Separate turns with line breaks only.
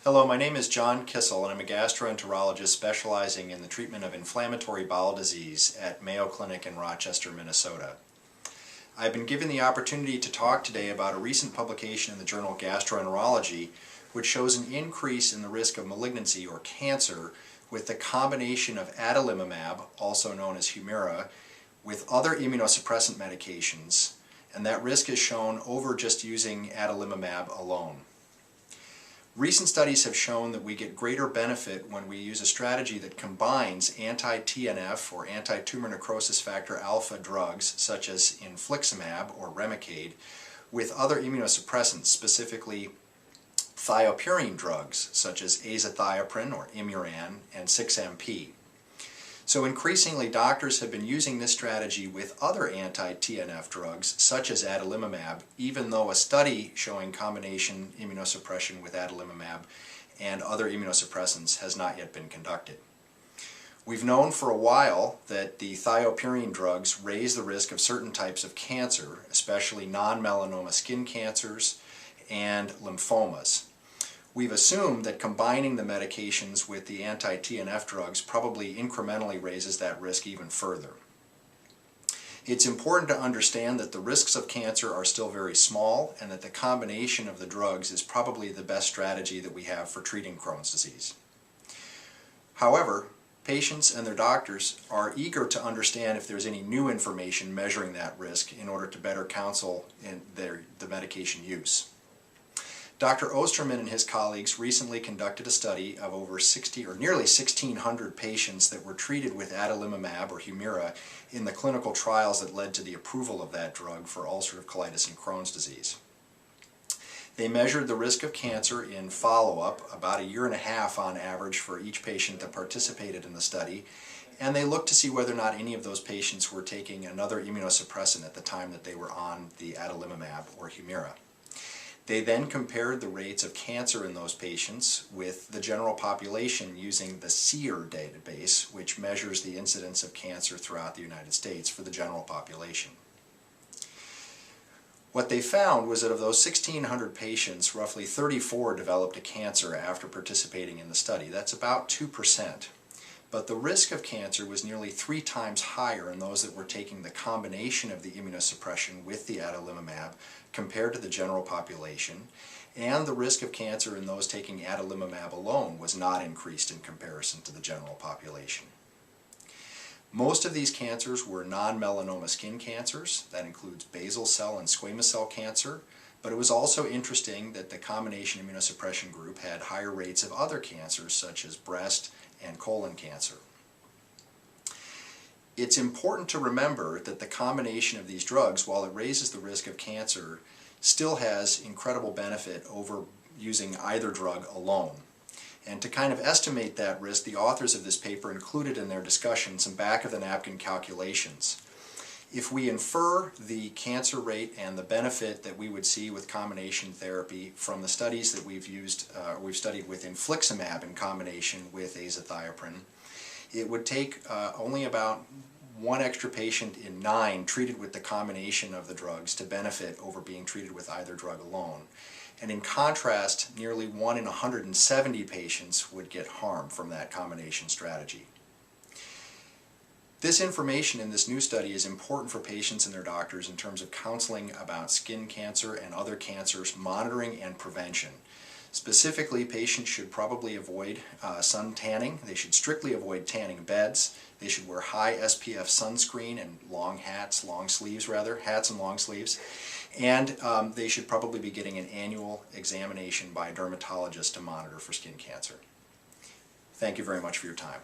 Hello, my name is John Kisiel and I'm a gastroenterologist specializing in the treatment of inflammatory bowel disease at Mayo Clinic in Rochester, Minnesota. I've been given the opportunity to talk today about a recent publication in the journal Gastroenterology which shows an increase in the risk of malignancy or cancer with the combination of adalimumab, also known as Humira, with other immunosuppressant medications, and that risk is shown over just using adalimumab alone. Recent studies have shown that we get greater benefit when we use a strategy that combines anti-TNF or anti-tumor necrosis factor alpha drugs such as infliximab or Remicade with other immunosuppressants, specifically thiopurine drugs such as azathioprine or Imuran and 6-MP. So increasingly doctors have been using this strategy with other anti-TNF drugs such as adalimumab, even though a study showing combination immunosuppression with adalimumab and other immunosuppressants has not yet been conducted. We've known for a while that the thiopurine drugs raise the risk of certain types of cancer, especially non-melanoma skin cancers and lymphomas. We've assumed that combining the medications with the anti-TNF drugs probably incrementally raises that risk even further. It's important to understand that the risks of cancer are still very small and that the combination of the drugs is probably the best strategy that we have for treating Crohn's disease. However, patients and their doctors are eager to understand if there's any new information measuring that risk in order to better counsel the medication use. Dr. Osterman and his colleagues recently conducted a study of over nearly 1,600 patients that were treated with adalimumab or Humira in the clinical trials that led to the approval of that drug for ulcerative colitis and Crohn's disease. They measured the risk of cancer in follow-up, about a year and a half on average for each patient that participated in the study, and they looked to see whether or not any of those patients were taking another immunosuppressant at the time that they were on the adalimumab or Humira. They then compared the rates of cancer in those patients with the general population using the SEER database, which measures the incidence of cancer throughout the United States for the general population. What they found was that of those 1,600 patients, roughly 34 developed a cancer after participating in the study. That's about 2%. But the risk of cancer was nearly 3 times higher in those that were taking the combination of the immunosuppression with the adalimumab compared to the general population, and the risk of cancer in those taking adalimumab alone was not increased in comparison to the general population. Most of these cancers were non-melanoma skin cancers. That includes basal cell and squamous cell cancer, but it was also interesting that the combination immunosuppression group had higher rates of other cancers such as breast and colon cancer. It's important to remember that the combination of these drugs, while it raises the risk of cancer, still has incredible benefit over using either drug alone. And to kind of estimate that risk, the authors of this paper included in their discussion some back-of-the-napkin calculations. If we infer the cancer rate and the benefit that we would see with combination therapy from the studies that we've studied with infliximab in combination with azathioprine, it would take only about 1 extra patient in 9 treated with the combination of the drugs to benefit over being treated with either drug alone. And in contrast, nearly 1 in 170 patients would get harm from that combination strategy. This information in this new study is important for patients and their doctors in terms of counseling about skin cancer and other cancers, monitoring and prevention. Specifically, patients should probably avoid sun tanning. They should strictly avoid tanning beds. They should wear high SPF sunscreen and hats and long sleeves. And they should probably be getting an annual examination by a dermatologist to monitor for skin cancer. Thank you very much for your time.